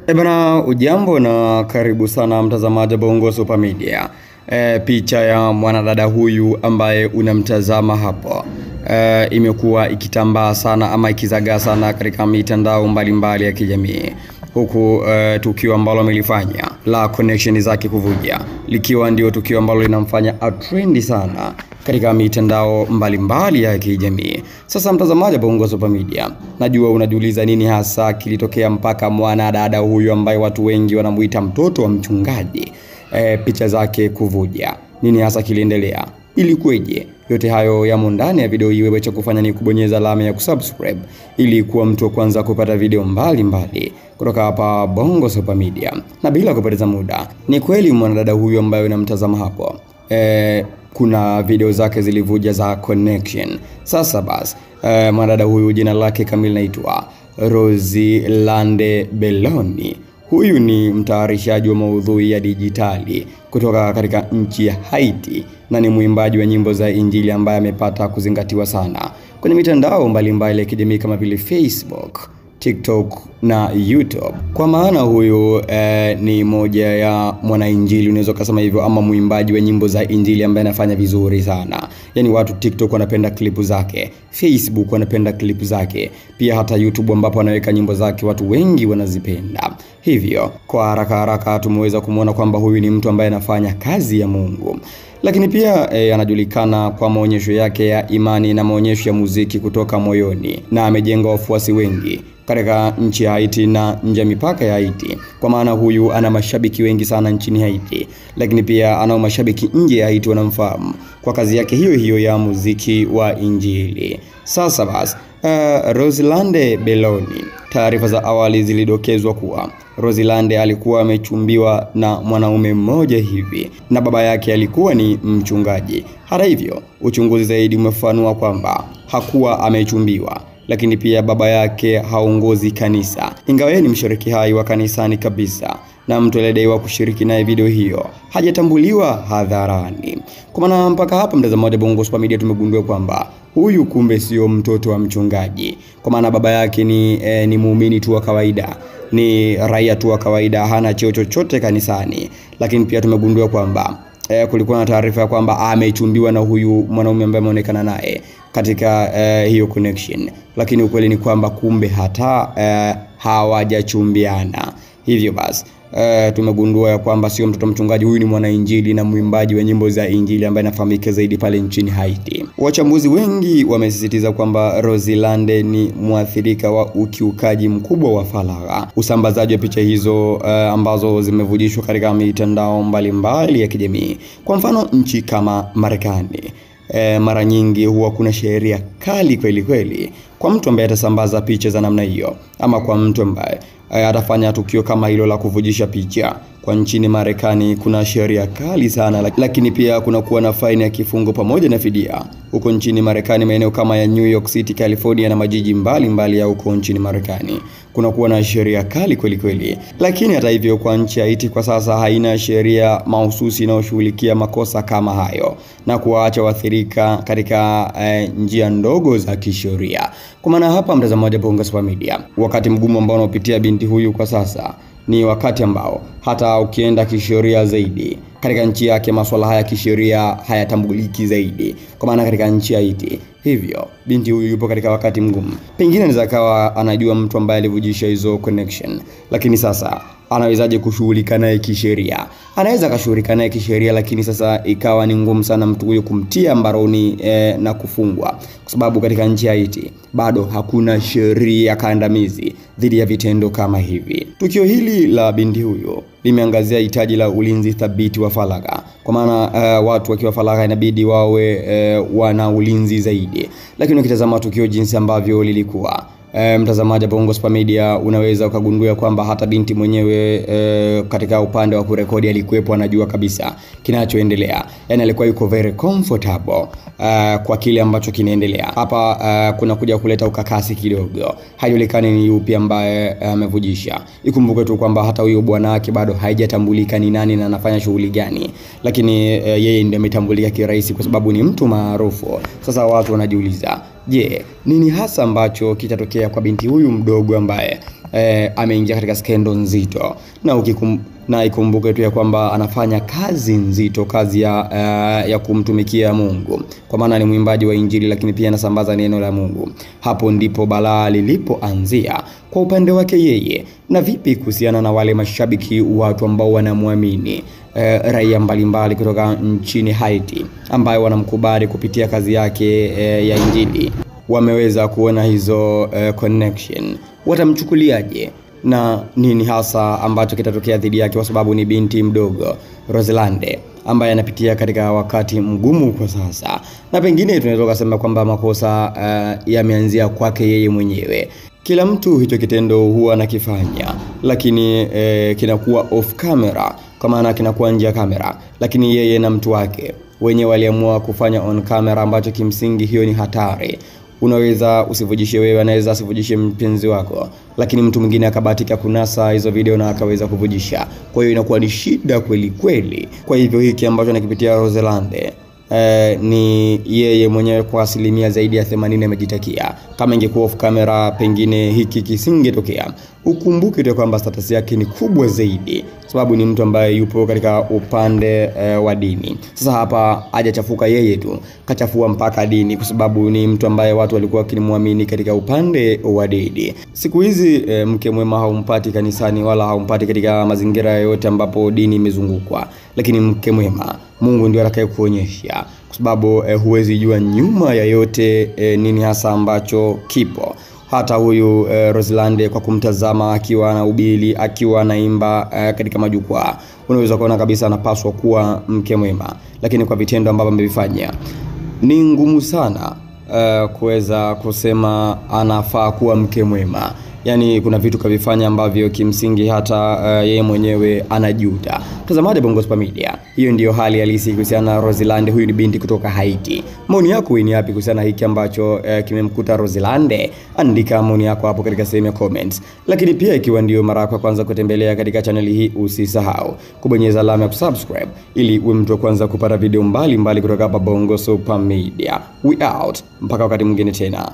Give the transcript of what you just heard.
Bana, ujambo na karibu sana mtazamaji Bongo Super Media. Picha ya mwanadada huyu ambaye unamtazama hapo imekuwa ikitambaa sana ama ikizagaa sana katika mitandao mbalimbali ya kijamii, huku tukio ambalo amelifanya la connection zake kuvuja likiwa ndio tukio ambalo linamfanya atrendi sana katika mitandao mbalimbali ya kijamii. Sasa mtazamaji Bongo Super Media, najua unajiuliza nini hasa kilitokea mpaka mwanadada huyu ambaye watu wengi wanamuita mtoto wa mchungaji picha zake kuvuja. Nini hasa kiliendelea? Ilikuwaje? Yote hayo yamo ndani ya video hii. Wewe cha kufanya ni kubonyeza alama ya kusubscribe ili kuwa mtu wa kwanza kupata video mbalimbali kutoka hapa Bongo Super Media. Na bila kupoteza muda, ni kweli mwanadada huyu ambaye unamtazama hapo kuna video zake zilivuja za connection. Sasa basi mwanadada huyu jina lake kamili naitwa Rosilande Belloni. Huyu ni mtayarishaji wa maudhui ya dijitali kutoka katika nchi ya Haiti na ni mwimbaji wa nyimbo za Injili ambaye amepata kuzingatiwa sana kwenye mitandao mbalimbali ya kijamii kama vile Facebook, TikTok na YouTube. Kwa maana huyu ni moja ya mwanainjili, unaweza kusema hivyo, ama mwimbaji wa nyimbo za Injili ambaye anafanya vizuri sana. Yaani watu TikTok wanapenda klipu zake, Facebook wanapenda klipu zake, pia hata YouTube ambapo anaweka nyimbo zake watu wengi wanazipenda. Hivyo kwa haraka tumeweza kumuona kwamba huyu ni mtu ambaye anafanya kazi ya Mungu. Lakini pia anajulikana kwa maonyesho yake ya imani na maonyesho ya muziki kutoka moyoni, na amejenga wafuasi wengi katika nchi ya Haiti na nje ya mipaka ya Haiti. Kwa maana huyu ana mashabiki wengi sana nchini Haiti, lakini pia ana mashabiki nje ya Haiti wanamfahamu kwa kazi yake hiyo hiyo ya muziki wa Injili. Sasa basi Rosilande Belloni, taarifa za awali zilidokezwa kuwa Rosilande alikuwa amechumbiwa na mwanaume mmoja hivi na baba yake alikuwa ni mchungaji. Hata hivyo, uchunguzi zaidi umefanua kwamba hakuwa amechumbiwa, lakini pia baba yake haongozi kanisa, ingawa yeye ni mshiriki hai wa kanisani kabisa, na mtu aliyedaiwa kushiriki naye video hiyo hajatambuliwa hadharani. Kwa maana mpaka hapa mtazamaji Bongo Super Media tumegundua kwamba huyu kumbe sio mtoto wa mchungaji, kwa maana baba yake ni muumini tu wa kawaida, ni raia tu wa kawaida, hana cheo chochote kanisani. Lakini pia tumegundua kwamba kulikuwa na taarifa ya kwamba amechumbiwa na huyu mwanaume ambaye ameonekana naye katika hiyo connection, lakini ukweli ni kwamba kumbe hata hawajachumbiana. Hivyo basi tumegundua ya kwamba sio mtoto mchungaji, huyu ni mwanainjili na mwimbaji wa nyimbo za Injili ambaye anafahamika zaidi pale nchini Haiti. Wachambuzi wengi wamesisitiza kwamba Rosilande ni mwathirika wa ukiukaji mkubwa wa faragha. Usambazaji wa picha hizo ambazo zimevujishwa katika mitandao mbalimbali ya kijamii. Kwa mfano nchi kama Marekani, mara nyingi huwa kuna sheria kali kweli kwa mtu ambaye atasambaza picha za namna hiyo, ama kwa mtu ambaye atafanya tukio kama hilo la kuvujisha picha. Kwa nchini Marekani kuna sheria kali sana, lakini pia kuna kuwa na faini ya kifungo pamoja na fidia. Huko nchini Marekani maeneo kama ya New York City, California na majiji mbalimbali ya huko nchini Marekani kuna kuwa na sheria kali kweli. Lakini hata hivyo kwa nchi ya Haiti kwa sasa haina sheria mahususi inayoshughulikia makosa kama hayo na kuwaacha waathirika katika njia ndogo za kisheria. Kwa maana hapa mtazamaji wa Bongo Super Media, wakati mgumu ambao unapitia binti huyu kwa sasa ni wakati ambao hata ukienda kisheria zaidi katika nchi yake masuala haya kisheria hayatambuliki zaidi, kwa maana katika nchi ya Haiti. Hivyo binti huyu yupo katika wakati mgumu. Pengine anaweza kawa anajua mtu ambaye alivujisha hizo connection, lakini sasa anawezaje kushughulika naye kisheria? Anaweza kashughulika naye kisheria, lakini sasa ikawa ni ngumu sana mtu huyo kumtia mbaroni na kufungwa, kwa sababu katika nchi ya Haiti bado hakuna sheria kandamizi dhidi ya vitendo kama hivi. Tukio hili la binti huyo limeangazia hitaji la ulinzi thabiti wa faragha, kwa maana watu wakiwa faragha inabidi wawe wana ulinzi zaidi. Lakini ukitazama tukio jinsi ambavyo lilikuwa, mtazamaji Bongo Super Media, unaweza ukagundua kwamba hata binti mwenyewe katika upande wa kurekodi alikuwepo, anajua kabisa kinachoendelea. Yaani alikuwa yuko very comfortable kwa kile ambacho kinaendelea. Hapa kuna kuja kuleta ukakasi kidogo. Haijulikani ni yupi ambaye amevujisha. Ikumbuke tu kwamba hata huyo bwana wake bado haijatambulika ni nani na anafanya shughuli gani. Lakini yeye ndiye ametambulika kirahisi kwa sababu ni mtu maarufu. Sasa watu wanajiuliza Je, nini hasa ambacho kitatokea kwa binti huyu mdogo ambaye ameingia katika skendo nzito, na ikumbuke tu ya kwamba anafanya kazi nzito, kazi ya kumtumikia Mungu, kwa maana ni mwimbaji wa Injili, lakini pia anasambaza neno la Mungu. Hapo ndipo balaa lilipoanzia kwa upande wake yeye. Na vipi kuhusiana na wale mashabiki, watu ambao wanamwamini, raia mbalimbali kutoka nchini Haiti ambao wanamkubali kupitia kazi yake ya Injili? Wameweza kuona hizo connection, watamchukuliaje na nini hasa ambacho kitatokea dhidi yake, kwa sababu ni binti mdogo Roselande ambaye anapitia katika wakati mgumu kwa sasa, na pengine tunaweza kusema kwamba makosa yameanzia kwake yeye mwenyewe. Kila mtu hicho kitendo huwa anakifanya, lakini kinakuwa off camera, kwa maana kinakuwa nje ya kamera, lakini yeye na mtu wake wenyewe waliamua kufanya on camera, ambacho kimsingi hiyo ni hatari. Unaweza usivujishe wewe, anaweza asivujishe mpenzi wako, lakini mtu mwingine akabahatika kunasa hizo video na akaweza kuvujisha. Kwa hiyo inakuwa ni shida kweli kweli. Kwa hivyo hiki ambacho anakipitia Roselande ni yeye mwenyewe kwa asilimia zaidi ya 80 amejitakia. Kama ingekuwa off camera, pengine hiki kisingetokea. Ukumbuke tu kwamba status yake ni kubwa zaidi, sababu ni mtu ambaye yupo katika upande wa dini. Sasa hapa hajachafuka yeye tu, kachafua mpaka dini, kwa sababu ni mtu ambaye watu walikuwa wakimwamini katika upande wa dini. Siku hizi mke mwema haumpati kanisani wala haumpati katika mazingira yote ambapo dini imezungukwa, lakini mke mwema Mungu ndiye atakayekuonyesha, kwa sababu huwezi jua nyuma ya yote nini hasa ambacho kipo. Hata huyu Roselande, kwa kumtazama akiwa anahubiri, akiwa anaimba katika majukwaa, unaweza kuona kabisa anapaswa kuwa mke mwema, lakini kwa vitendo ambavyo amevifanya ni ngumu sana kuweza kusema anafaa kuwa mke mwema. Yani kuna vitu kavifanya ambavyo kimsingi hata yeye mwenyewe anajuta. Mtazamaji Bongo Super Media, hiyo ndiyo hali halisi kuhusiana na Roselande. Huyu ni binti kutoka Haiti. Maoni yako ni yapi kuhusiana na hiki ambacho kimemkuta Roselande? Andika maoni yako hapo katika sehemu ya comments. Lakini pia ikiwa ndio mara yako ya kwanza kutembelea katika channel hii, usisahau kubonyeza alama ya kusubscribe ili uwe mtu wa kwanza kupata video mbalimbali kutoka hapa Bongo Super Media. We out. Mpaka wakati mwingine tena.